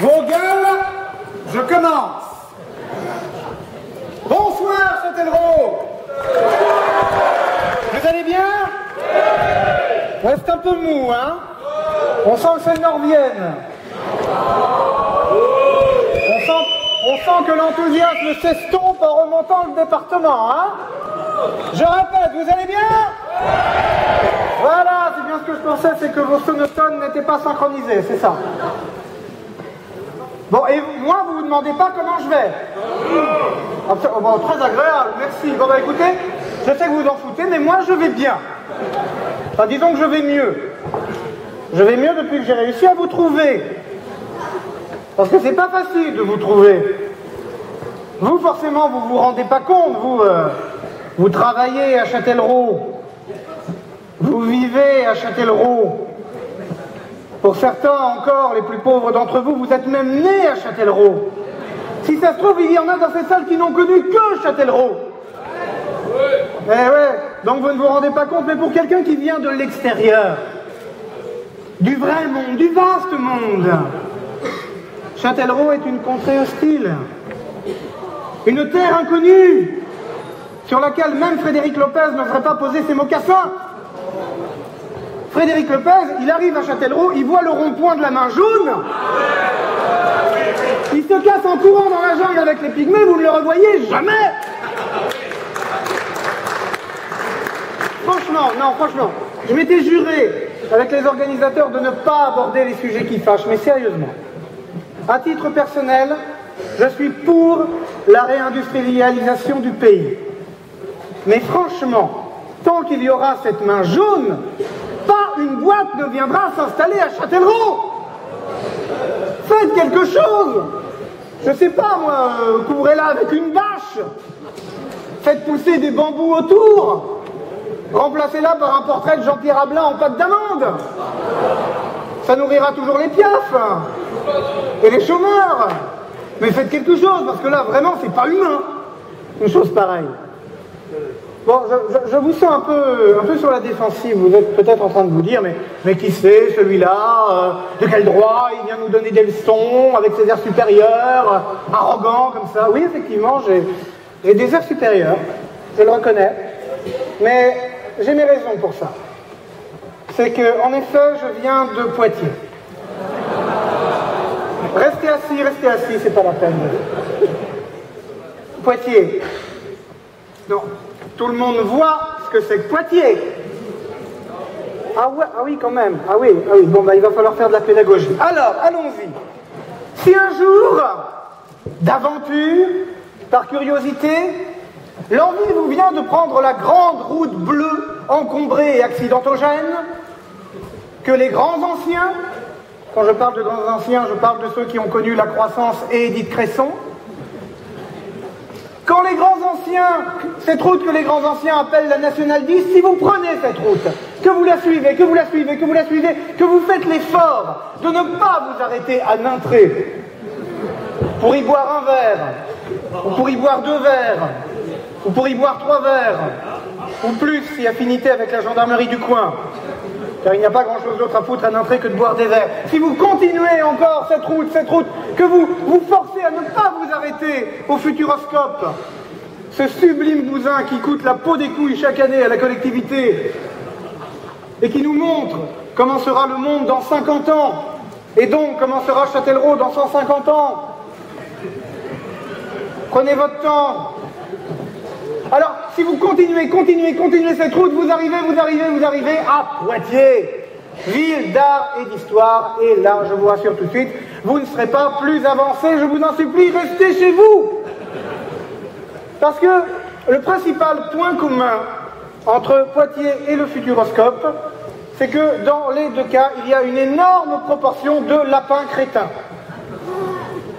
Vos gueules, je commence. Bonsoir, Châtellerault. Vous allez bien? Ouais, c'est un peu mou, hein? On sent que c'est le Nord-Vienne. On sent que l'enthousiasme s'estompe en remontant le département, hein? Je répète, vous allez bien? Voilà, c'est bien ce que je pensais, c'est que vos sonotones n'étaient pas synchronisés, c'est ça. Bon, et moi, vous ne demandez pas comment je vais? Bon, très agréable, merci. Bon, bah écoutez, je sais que vous vous en foutez, mais moi, je vais bien. Enfin, disons que je vais mieux. Je vais mieux depuis que j'ai réussi à vous trouver. Parce que c'est pas facile de vous trouver. Vous, forcément, vous vous rendez pas compte, vous travaillez à Châtellerault. Vous vivez à Châtellerault. Pour certains encore, les plus pauvres d'entre vous, vous êtes même nés à Châtellerault. Si ça se trouve, il y en a dans cette salle qui n'ont connu que Châtellerault. Eh ouais, donc vous ne vous rendez pas compte, mais pour quelqu'un qui vient de l'extérieur, du vrai monde, du vaste monde, Châtellerault est une contrée hostile, une terre inconnue, sur laquelle même Frédéric Lopez n'oserait pas poser ses mocassins. Frédéric Lopez, il arrive à Châtellerault, il voit le rond-point de la main jaune, il se casse en courant dans la jungle avec les pygmées, vous ne le revoyez jamais. Franchement, je m'étais juré avec les organisateurs de ne pas aborder les sujets qui fâchent, mais sérieusement, à titre personnel, je suis pour la réindustrialisation du pays. Mais franchement, tant qu'il y aura cette main jaune, pas une boîte ne viendra s'installer à Châtellerault. Faites quelque chose. Je sais pas moi, couvrez-la avec une bâche. Faites pousser des bambous autour. Remplacez-la par un portrait de Jean-Pierre Ablin en pâte d'amande. Ça nourrira toujours les piafs et les chômeurs. Mais faites quelque chose, parce que là, vraiment, c'est pas humain, une chose pareille. Bon, je vous sens un peu sur la défensive. Vous êtes peut-être en train de vous dire, mais qui c'est, celui-là, de quel droit il vient nous donner des leçons, avec ses airs supérieurs, arrogant, comme ça. Oui, effectivement, j'ai des airs supérieurs, je le reconnais, mais j'ai mes raisons pour ça. C'est que, en effet, je viens de Poitiers. Restez assis, c'est pas la peine. Poitiers. Non, tout le monde voit ce que c'est que Poitiers. Ah ouais, ah oui, quand même. Ah oui, bon, bah il va falloir faire de la pédagogie. Alors, allons-y. Si un jour, d'aventure, par curiosité, l'envie vous vient de prendre la grande route bleue, encombrée et accidentogène, que les grands anciens, quand je parle de grands anciens, je parle de ceux qui ont connu la croissance et Édith Cresson. Quand les grands anciens, cette route que les grands anciens appellent la Nationale 10, si vous prenez cette route, que vous la suivez, que vous faites l'effort de ne pas vous arrêter à Nintré pour y boire un verre, ou pour y boire 2 verres, ou pour y boire 3 verres, ou plus si affinité avec la gendarmerie du coin, car il n'y a pas grand-chose d'autre à foutre à Nintré que de boire des verres. Si vous continuez encore cette route, que vous vous forcez à ne pas vous arrêter au Futuroscope, ce sublime bousin qui coûte la peau des couilles chaque année à la collectivité, et qui nous montre comment sera le monde dans 50 ans, et donc comment sera Châtellerault dans 150 ans. Prenez votre temps. Alors, si vous continuez cette route, vous arrivez à Poitiers, ville d'art et d'histoire, et là, je vous rassure tout de suite, vous ne serez pas plus avancé, je vous en supplie, restez chez vous. Parce que le principal point commun entre Poitiers et le Futuroscope, c'est que dans les 2 cas, il y a une énorme proportion de lapins crétins.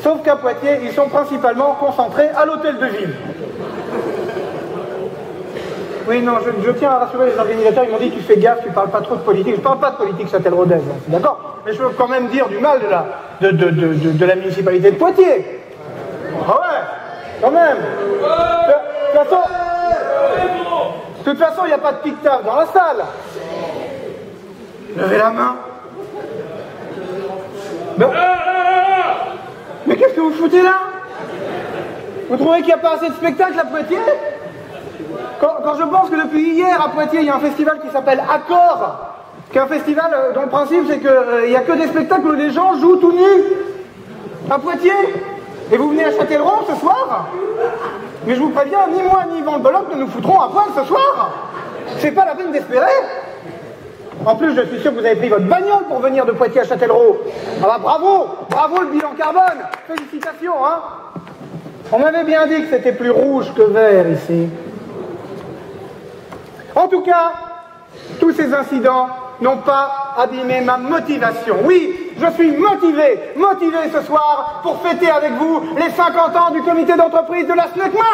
Sauf qu'à Poitiers, ils sont principalement concentrés à l'hôtel de ville. Oui, non, je tiens à rassurer les organisateurs, ils m'ont dit tu fais gaffe, tu parles pas trop de politique. Je parle pas de politique châtelleraudnaise, c'est d'accord, mais je peux quand même dire du mal de la municipalité de Poitiers. Ah ouais, quand même. De toute façon, il n'y a pas de pic-taf dans la salle. Levez la main. Non. que vous foutez là? Vous trouvez qu'il n'y a pas assez de spectacles à Poitiers? Quand je pense que depuis hier à Poitiers, il y a un festival qui s'appelle Accord, qui est un festival dont le principe c'est qu'il n'y a que des spectacles où les gens jouent tout nus à Poitiers. Et vous venez à Châtellerault ce soir? Mais je vous préviens, ni moi ni Yvan Le Bolloc ne nous foutrons à poil ce soir. C'est pas la peine d'espérer. En plus, je suis sûr que vous avez pris votre bagnole pour venir de Poitiers à Châtellerault. Ah bah bravo, bravo le bilan carbone. Félicitations, hein. On m'avait bien dit que c'était plus rouge que vert ici. En tout cas, tous ces incidents n'ont pas abîmé ma motivation. Oui, je suis motivé ce soir pour fêter avec vous les 50 ans du comité d'entreprise de la SNECMA.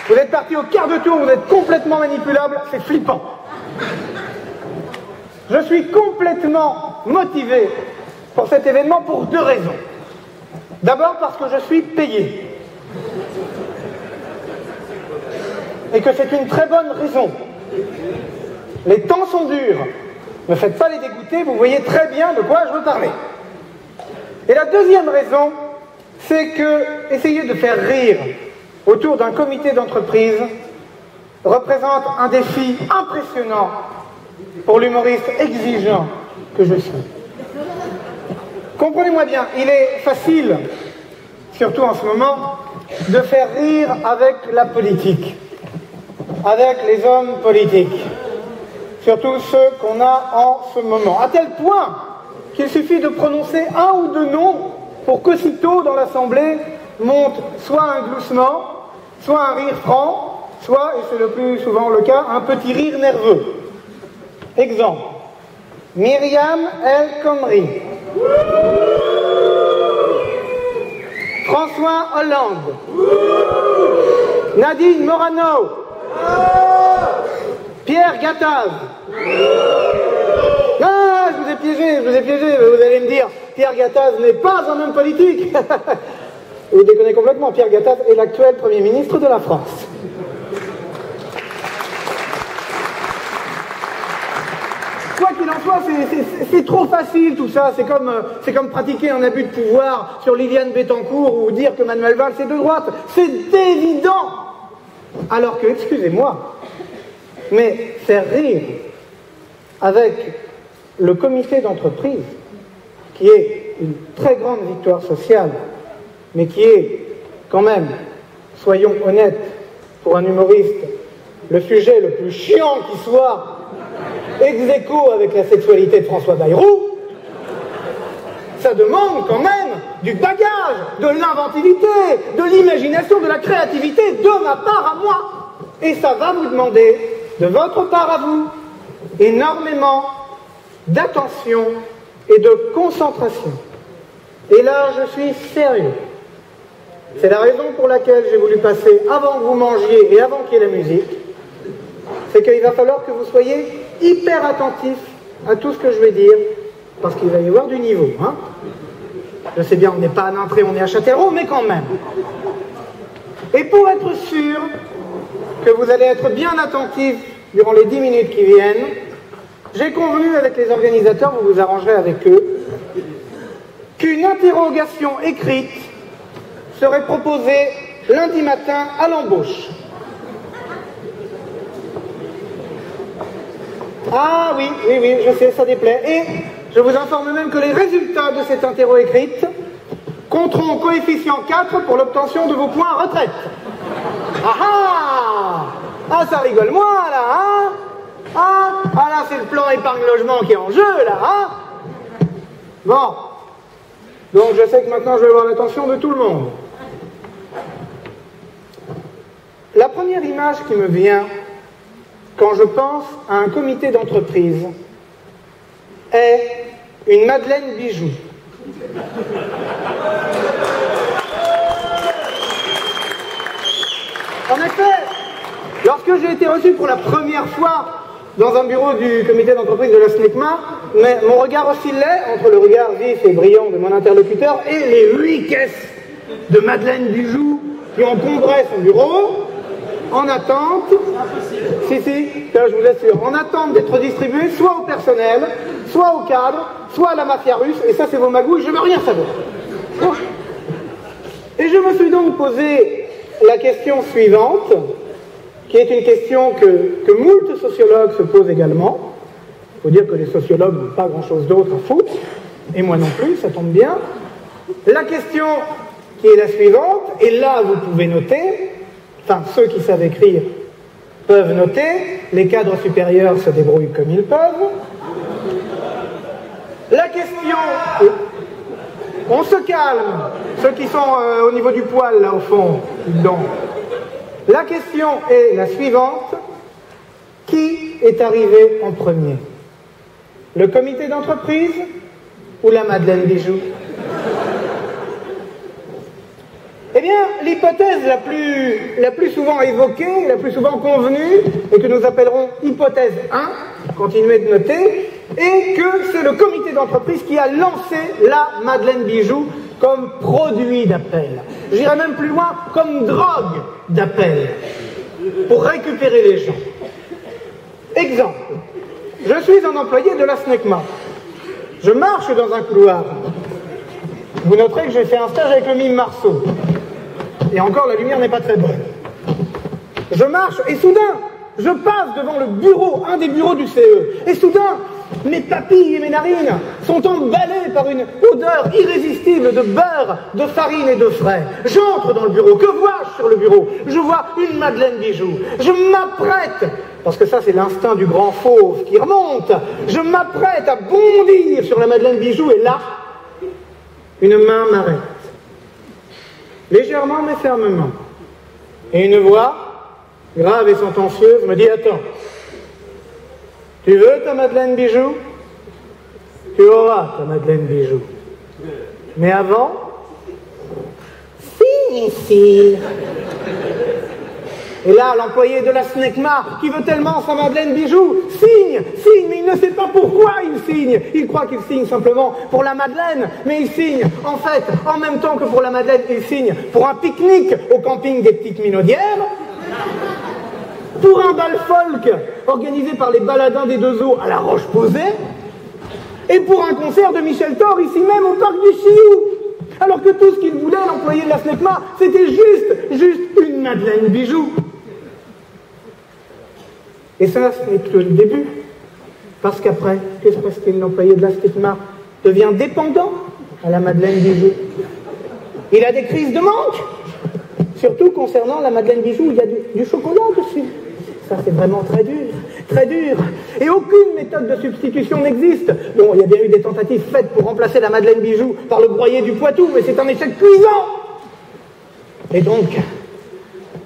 Vous êtes parti au quart de tour, vous êtes complètement manipulable, c'est flippant. Je suis complètement motivé pour cet événement pour deux raisons. D'abord parce que je suis payé. Et que c'est une très bonne raison. Les temps sont durs. Ne faites pas les dégoûter, vous voyez très bien de quoi je veux parler. Et la deuxième raison, c'est que essayer de faire rire autour d'un comité d'entreprise représente un défi impressionnant pour l'humoriste exigeant que je suis. Comprenez-moi bien, il est facile, surtout en ce moment, de faire rire avec la politique, avec les hommes politiques, surtout ceux qu'on a en ce moment, à tel point qu'il suffit de prononcer un ou deux noms pour qu'aussitôt dans l'Assemblée monte soit un gloussement, soit un rire franc, soit, et c'est le plus souvent le cas, un petit rire nerveux. Exemple, Myriam El Khomri, François Hollande, Nadine Morano, Pierre Gattaz. Ah, je vous ai piégé, vous allez me dire, Pierre Gattaz n'est pas un homme politique. Vous déconnez complètement, Pierre Gattaz est l'actuel Premier ministre de la France. Quoi qu'il en soit, c'est trop facile tout ça, c'est comme pratiquer un abus de pouvoir sur Liliane Bettencourt ou dire que Manuel Valls est de droite, c'est évident. Alors que, excusez-moi, mais faire rire avec le comité d'entreprise, qui est une très grande victoire sociale, mais qui est quand même, soyons honnêtes, pour un humoriste, le sujet le plus chiant qui soit, ex aequo avec la sexualité de François Bayrou, ça demande quand même du bagage, de l'inventivité, de l'imagination, de la créativité de ma part à moi. Et ça va vous demander, de votre part à vous, énormément d'attention et de concentration. Et là, je suis sérieux. C'est la raison pour laquelle j'ai voulu passer avant que vous mangiez et avant qu'il y ait la musique. C'est qu'il va falloir que vous soyez hyper attentifs à tout ce que je vais dire, parce qu'il va y avoir du niveau. Hein. Je sais bien, on n'est pas à Nanterre, on est à Châtellerault, mais quand même. Et pour être sûr que vous allez être bien attentifs durant les 10 minutes qui viennent, j'ai convenu avec les organisateurs, vous vous arrangerez avec eux, qu'une interrogation écrite serait proposée lundi matin à l'embauche. Ah oui, je sais, ça déplaît. Et je vous informe même que les résultats de cette interro écrite compteront coefficient 4 pour l'obtention de vos points retraite. Ah, ça rigole moins, là, hein? Ah, là, c'est le plan épargne-logement qui est en jeu, là, hein? Bon. Donc, je sais que maintenant, je vais avoir l'attention de tout le monde. La première image qui me vient quand je pense à un comité d'entreprise est une Madeleine Bijou. En effet, lorsque j'ai été reçu pour la première fois dans un bureau du comité d'entreprise de la SNECMA, mais mon regard oscillait entre le regard vif et brillant de mon interlocuteur et les 8 caisses de Madeleine Bijou qui encombraient son bureau, en attente. Si, là, je vous assure, en attente d'être distribués soit au personnel, soit au cadre, soit à la mafia russe, et ça c'est vos magouilles, je ne veux rien savoir. Et je me suis donc posé la question suivante, qui est une question que moult sociologues se posent également. Il faut dire que les sociologues n'ont pas grand-chose d'autre à foutre, et moi non plus, ça tombe bien. La question qui est la suivante, et là vous pouvez noter, enfin ceux qui savent écrire peuvent noter, les cadres supérieurs se débrouillent comme ils peuvent. La question, on se calme, ceux qui sont au niveau du poil là au fond, donc. La question est la suivante, qui est arrivé en premier? Le comité d'entreprise ou la Madeleine Bijou? Eh bien, l'hypothèse la plus souvent évoquée, la plus souvent convenue, et que nous appellerons hypothèse 1, continuez de noter, est que c'est le comité d'entreprise qui a lancé la Madeleine Bijou comme produit d'appel. J'irai même plus loin, comme drogue d'appel, pour récupérer les gens. Exemple, je suis un employé de la SNECMA. Je marche dans un couloir. Vous noterez que j'ai fait un stage avec le mime Marceau. Et encore, la lumière n'est pas très bonne. Je marche, et soudain, je passe devant le bureau, un des bureaux du CE. Et soudain, mes papilles et mes narines sont emballées par une odeur irrésistible de beurre, de farine et de frais. J'entre dans le bureau. Que vois-je sur le bureau? Je vois une Madeleine Bijou. Je m'apprête, parce que ça c'est l'instinct du grand fauve qui remonte, je m'apprête à bondir sur la Madeleine Bijou, et là, une main m'arrête. Légèrement mais fermement. Et une voix, grave et sentencieuse, me dit: attends, tu veux ta Madeleine Bijou? Tu auras ta Madeleine Bijou. Mais avant, signe ici. Et là, l'employé de la SNECMA, qui veut tellement sa Madeleine Bijou, signe, mais il ne sait pas pourquoi il signe. Il croit qu'il signe simplement pour la Madeleine, mais il signe, en fait, en même temps que pour la Madeleine, il signe pour un pique-nique au camping des Petites Minaudières, pour un bal folk organisé par les baladins des Deux Eaux à la Roche-Posay, et pour un concert de Michel Thor ici même au parc du Chioux. Alors que tout ce qu'il voulait, l'employé de la SNECMA, c'était juste une Madeleine Bijou. Et ça, ce n'est que le début. Parce qu'après, que se passe-t-il? L'employé de la SNECMA devient dépendant à la Madeleine Bijou. Il a des crises de manque. Surtout concernant la Madeleine Bijou, il y a du chocolat dessus. Ça, c'est vraiment très dur, très dur. Et aucune méthode de substitution n'existe. Bon, il y a bien eu des tentatives faites pour remplacer la Madeleine Bijou par le broyé du Poitou, mais c'est un échec cuisant. Et donc,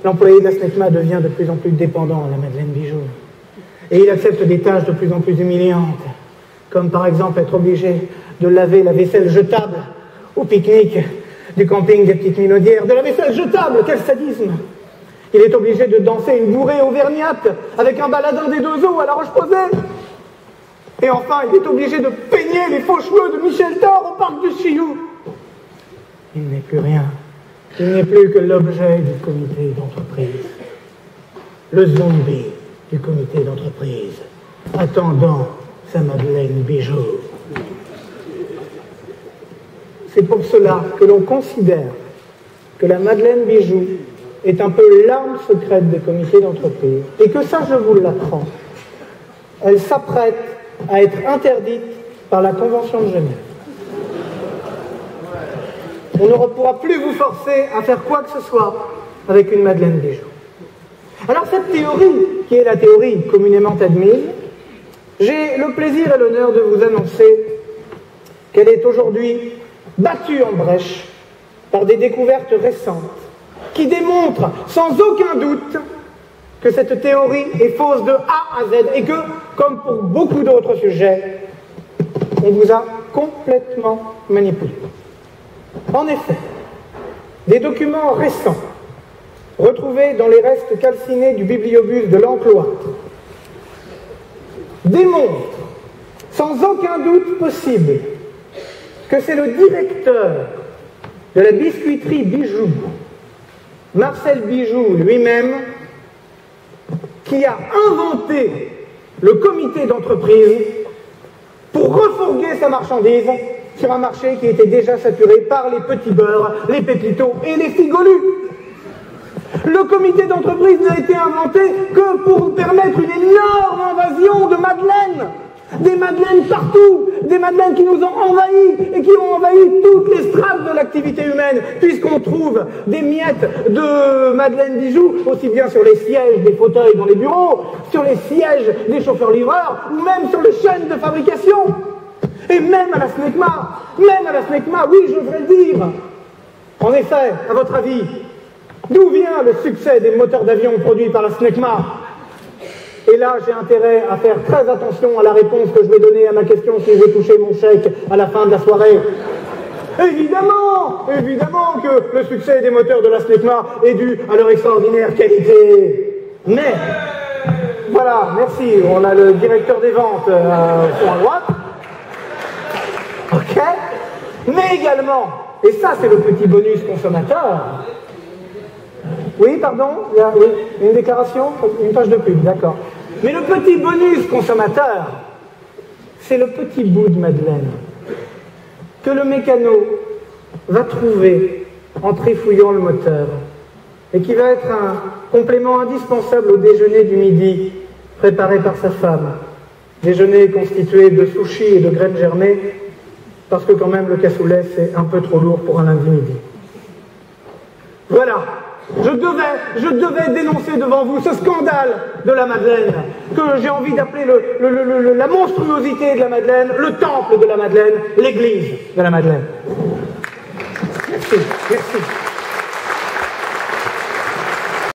l'employé de la SNECMA devient de plus en plus dépendant à la Madeleine Bijou. Et il accepte des tâches de plus en plus humiliantes, comme par exemple être obligé de laver la vaisselle jetable au pique-nique du camping des Petites Minaudières. De la vaisselle jetable, quel sadisme! Il est obligé de danser une bourrée auvergnate avec un baladin des Deux Eaux à la Roche-Posay. Et enfin, il est obligé de peigner les faux cheveux de Michel Thor au parc du Chioux. Il n'est plus rien. Il n'est plus que l'objet du comité d'entreprise. Le zombie du comité d'entreprise, attendant sa Madeleine Bijou. C'est pour cela que l'on considère que la Madeleine Bijou est un peu l'arme secrète des comités d'entreprise, et que ça, je vous l'apprends, elle s'apprête à être interdite par la Convention de Genève. On ne pourra plus vous forcer à faire quoi que ce soit avec une Madeleine Bijou. Alors cette théorie, qui est la théorie communément admise, j'ai le plaisir et l'honneur de vous annoncer qu'elle est aujourd'hui battue en brèche par des découvertes récentes qui démontrent sans aucun doute que cette théorie est fausse de A à Z et que, comme pour beaucoup d'autres sujets, on vous a complètement manipulé. En effet, des documents récents retrouvés dans les restes calcinés du bibliobus de l'Encloître démontrent sans aucun doute possible que c'est le directeur de la biscuiterie Bijou, Marcel Bijou lui-même, qui a inventé le comité d'entreprise pour refourguer sa marchandise sur un marché qui était déjà saturé par les petits beurres, les pépitos et les figolus. Le comité d'entreprise n'a été inventé que pour permettre une énorme invasion de madeleines. Des madeleines partout, des madeleines qui nous ont envahis et qui ont envahi toutes les strates de l'activité humaine, puisqu'on trouve des miettes de madeleines bijoux aussi bien sur les sièges des fauteuils dans les bureaux, sur les sièges des chauffeurs-livreurs, ou même sur les chaînes de fabrication. Et même à la SNECMA, oui, je devrais le dire. En effet, à votre avis, d'où vient le succès des moteurs d'avion produits par la SNECMA? Et là, j'ai intérêt à faire très attention à la réponse que je vais donner à ma question si je vais toucher mon chèque à la fin de la soirée. Évidemment que le succès des moteurs de la SNECMA est dû à leur extraordinaire qualité. Mais, voilà, merci, on a le directeur des ventes au fond à droite. Ok. Mais également, et ça c'est le petit bonus consommateur. Oui, pardon, oui, une déclaration, une page de pub, d'accord. Mais le petit bonus consommateur, c'est le petit bout de madeleine que le mécano va trouver en trifouillant le moteur et qui va être un complément indispensable au déjeuner du midi préparé par sa femme. Déjeuner constitué de sushis et de graines germées parce que quand même le cassoulet c'est un peu trop lourd pour un lundi midi. Voilà. Je devais dénoncer devant vous ce scandale de la Madeleine, que j'ai envie d'appeler la monstruosité de la Madeleine, le temple de la Madeleine, l'église de la Madeleine. Merci, merci.